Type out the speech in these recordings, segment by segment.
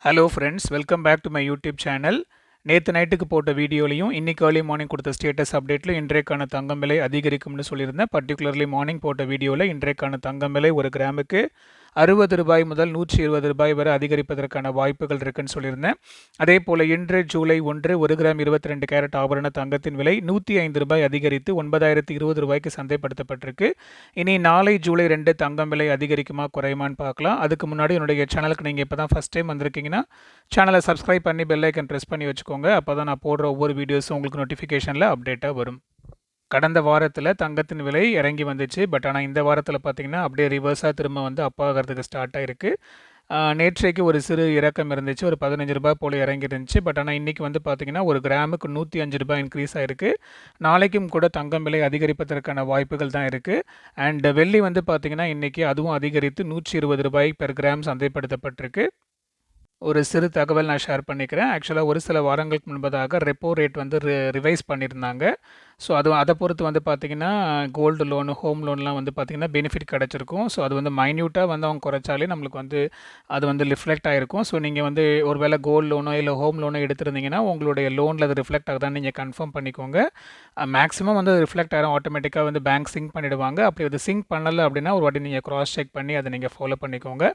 Hello friends, welcome back to my YouTube channel. நேற்று நைட்டுக்கு போட்ட வீடியோலையும் இன்னைக்கு ஏர்லி மார்னிங் கொடுத்த ஸ்டேட்டஸ் அப்டேட்டில் இன்றைக்கான தங்கம் விலை அதிகரிக்கும்னு சொல்லியிருந்தேன். பர்டிகுலர்லி மார்னிங் போட்ட வீடியோவில் இன்றைக்கான தங்கம் விலை ஒரு கிராமுக்கு ரூ. 60 முதல் ரூ. 120 வரை அதிகரிப்பதற்கான வாய்ப்புகள் இருக்குன்னு சொல்லியிருந்தேன். அதே போல் இன்று ஜூலை 1 1 கிராம் 22 கேரட் ஆபரண தங்கத்தின் விலை ரூ. 105 அதிகரித்து ரூ. 9020 சந்தைப்படுத்தப்பட்டிருக்கு. இனி நாளை ஜூலை 2 தங்கம் விலை அதிகரிக்குமா குறையுமான்னு பார்க்கலாம். அதுக்கு முன்னாடி என்னுடைய சேனலுக்கு நீங்கள் இப்போ தான் ஃபஸ்ட் டைம் வந்திருக்கீங்கன்னா சேனலை சப்ஸ்கிரைப் பண்ணி பெல் ஐக்கன் ப்ரெஸ் பண்ணி வச்சுக்கோங்க. அப்போ தான் நான் போடுற ஒவ்வொரு வீடியோஸும் உங்களுக்கு நோட்டிஃபிகேஷனில் அப்டேட்டாக வரும். கடந்த வாரத்தில் தங்கத்தின் விலை இறங்கி வந்துச்சு. பட் ஆனால் இந்த வாரத்தில் பார்த்திங்கன்னா அப்படியே ரிவர்ஸாக திரும்ப வந்து அப் ஆகிறதுக்கு ஸ்டார்ட் ஆகிருக்கு. நேற்றைக்கு ஒரு சிறு இறக்கம் இருந்துச்சு, ஒரு ரூ. 15 போல் இறங்கி இருந்துச்சு. பட் ஆனால் இன்றைக்கி வந்து பார்த்திங்கன்னா ஒரு கிராமுக்கு ரூ. 105 இன்க்ரீஸ் ஆகிருக்கு. நாளைக்கும் கூட தங்கம் விலை அதிகரிப்பதற்கான வாய்ப்புகள் தான் இருக்குது. அண்ட் வெள்ளி வந்து பார்த்திங்கன்னா இன்றைக்கி அதுவும் அதிகரித்து ரூ. 120 பெர் கிராம் சந்தைப்படுத்தப்பட்டிருக்கு. ஒரு சிறு தகவல் நான் ஷேர் பண்ணிக்கிறேன். ஆக்சுவலாக ஒரு சில வாரங்களுக்கு முன்பதாக ரெப்போ ரேட் வந்து ரிவைஸ் பண்ணியிருந்தாங்க. ஸோ அதை பொறுத்து வந்து பார்த்திங்கன்னா கோல்டு லோனு, ஹோம் லோன்லாம் வந்து பார்த்திங்கன்னா பெனிஃபிட் கிடச்சிருக்கும். ஸோ அது வந்து மைன்யூட்டாக வந்து அவங்க குறைச்சாலே நம்மளுக்கு வந்து அது வந்து ரிஃப்ளெக்ட் ஆகிருக்கும். ஸோ நீங்கள் வந்து ஒரு வேளை கோல்டு லோனோ இல்லை ஹோம் லோனோ எடுத்திருந்தீங்கன்னா உங்களுடைய லோனில் அது ரிஃப்ளெக்ட் ஆகுதான்னு நீங்கள் கன்ஃபார்ம் பண்ணிக்கோங்க. மேக்ஸிமம் வந்து ரிஃப்ளெக்ட் ஆகிரும், ஆட்டோமேட்டிக்காக வந்து பேங்க் சிங்க் பண்ணிவிடுவாங்க. அப்படி அது சிங்க் பண்ணலை அப்படின்னா ஒரு வாட்டி நீங்கள் க்ராஸ் செக் பண்ணி அதை நீங்கள் ஃபாலோ பண்ணிக்கோங்க.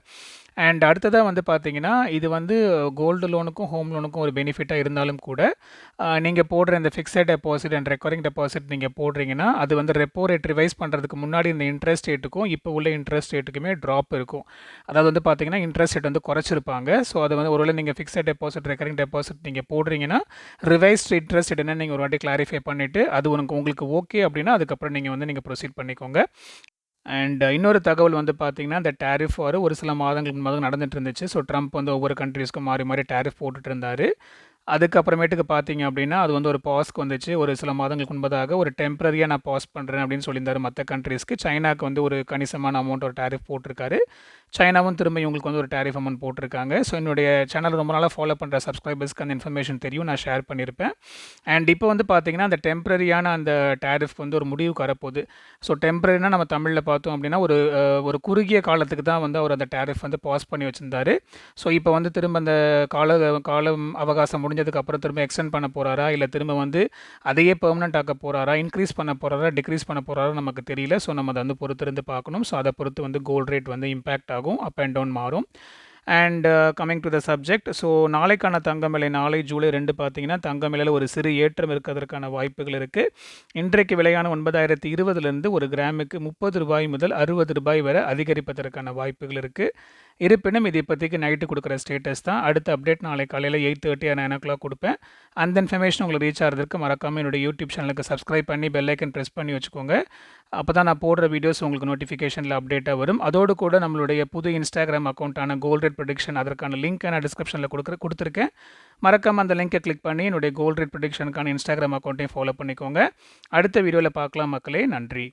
அண்ட் அடுத்ததாக வந்து பார்த்தீங்கன்னா இது வந்து கோல்டு லோனுக்கும் ஹோம் லோனுக்கும் ஒரு பெனிஃபிட்டாக இருந்தாலும் கூட நீங்கள் போடுற இந்த fixed deposit and recurring deposit நீங்கள் போடுறீங்கன்னா அது வந்து ரெப்போ ரேட் ரிவைஸ் பண்ணுறதுக்கு முன்னாடி இந்த இன்ட்ரெஸ்ட் ரேட்டுக்கும் இப்போ உள்ள இன்ட்ரெஸ்ட் ரேட்டுக்குமே ட்ராப் இருக்கும். அதாவது வந்து பார்த்தீங்கன்னா இன்ட்ரெஸ்ட் ரேட் வந்து குறைச்சிருப்பாங்க. ஸோ அது வந்து ஒருவேளை நீங்கள் ஃபிக்ஸட் டெபாசிட் ரெக்கரிங் டெபாசிட் நீங்கள் போடுறீங்கன்னா ரிவைஸ்ட் இன்ட்ரெஸ்ட் ரேட் என்ன நீங்கள் ஒரு வாட்டி கிளாரிஃபை பண்ணிவிட்டு அது உங்களுக்கு ஓகே அப்படின்னா அதுக்கப்புறம் நீங்கள் ப்ரொசீட் பண்ணிக்கோங்க. அண்ட் இன்னொரு தகவல் வந்து பார்த்தீங்கன்னா இந்த டேரிஃப் ஒரு சில மாதங்களுக்கு முன்பாக நடந்துட்டு இருந்துச்சு. ஸோ ட்ரம்ப் வந்து ஒவ்வொரு கண்ட்ரீஸ்க்கும் மாறி மாறி டேரிஃப் போட்டுட்டு இருந்தார். அதுக்கப்புறமேட்டுக்கு பார்த்தீங்க அப்படின்னா அது வந்து ஒரு பாஸ்க்கு வந்துச்சு. ஒரு சில மாதங்களுக்கு முன்பதாக ஒரு டெம்பரரியாக நான் பாஸ் பண்ணுறேன் அப்படின்னு சொல்லியிருந்தார் மற்ற கண்ட்ரீஸ்க்கு. சைனாக்கு வந்து ஒரு கணிசமான அமௌண்ட் ஒரு டேரிஃப் போட்டிருக்காரு. சைனாவும் திரும்ப இவங்களுக்கு வந்து ஒரு டேரிஃப் அமௌண்ட் போட்டிருக்காங்க. ஸோ என்னுடைய சேனல் ரொம்ப நாளாக ஃபாலோ பண்ணுற சப்ஸ்கிரைபர்ஸ்க்கு அந்த இன்ஃபர்மேஷன் தெரியும், நான் ஷேர் பண்ணியிருப்பேன். அண்ட் இப்போ வந்து பார்த்தீங்கன்னா அந்த டெம்பரரியான அந்த டேரிஃப் வந்து ஒரு முடிவுக்கு வரப்போகுது. ஸோ டெம்பரரினா நம்ம தமிழில் பார்த்தோம் அப்படின்னா ஒரு குறுகிய காலத்துக்கு தான் வந்து அவர் அந்த டேரிஃப் வந்து பாஸ் பண்ணி வச்சுருந்தார். ஸோ இப்போ வந்து திரும்ப அந்த காலம் அவகாசம் முடிஞ்சதுக்கு அப்புறம் திரும்ப எக்ஸ்டெண்ட் பண்ண போகிறாரா, இல்லை திரும்ப வந்து அதையே பெர்மனெண்ட் ஆக்க போகிறாரா, இன்க்ரீஸ் பண்ண போகிறாரா, டிக்ரீஸ் பண்ண போகிறாரா நமக்கு தெரியல. ஸோ நம்ம அதை வந்து பொறுத்திருந்து பார்க்கணும். ஸோ அதை பொறுத்து வந்து கோல்டு ரேட் வந்து இம்பேக்ட் ஆகும், அப் அண்ட் டவுன் மாறும். And coming to the subject, so நாளைக்கான தங்கம் விலை நாளை ஜூலை 2 பார்த்தீங்கன்னா தங்கம் விலையில் ஒரு சிறு ஏற்றம் இருக்கிறதுக்கான வாய்ப்புகள் இருக்குது. இன்றைக்கு விலையான 9020 ஒரு கிராமுக்கு ரூ. 30 முதல் ரூ. 60 வரை அதிகரிப்பதற்கான வாய்ப்புகள் இருக்குது. இருப்பினும் இது இப்போதைக்கு நைட்டு கொடுக்குற ஸ்டேட்டஸ் தான். அடுத்த அப்டேட் நாளை காலையில் 8:30 or 9 கொடுப்பேன். அந்த இன்ஃபர்மேஷன் உங்களுக்கு ரீச் ஆகிறதுக்கு மறக்காமல் என்னுடைய யூடியூப் சேனலுக்கு சப்ஸ்கிரைப் பண்ணி பெல் ஐக்கன் ப்ரெஸ் பண்ணி வச்சுக்கோங்க. அப்போ தான் நான் போடுற வீடியோஸ் உங்களுக்கு நோட்டிஃபிகேஷனில் அப்டேட்டாக வரும். அதோடு கூட நம்மளுடைய புது இன்ஸ்டாகிராம் அக்கௌண்ட்டான கோல்ட் ரேட் ப்ரெடிக்ஷன் அதற்கான லிங்க் நான் டிஸ்கிரிப்ஷனில் கொடுத்துருக்கேன். மறக்காமல் அந்த லிங்கை கிளிக் பண்ணி என்னுடைய கோல்ட் ரேட் ப்ரெடிக்ஷனுக்கான இன்ஸ்டாகிராம் அக்கௌண்ட்டையும் ஃபாலோ பண்ணிக்கோங்க. அடுத்த வீடியோவில் பார்க்கலாம் மக்களே. நன்றி.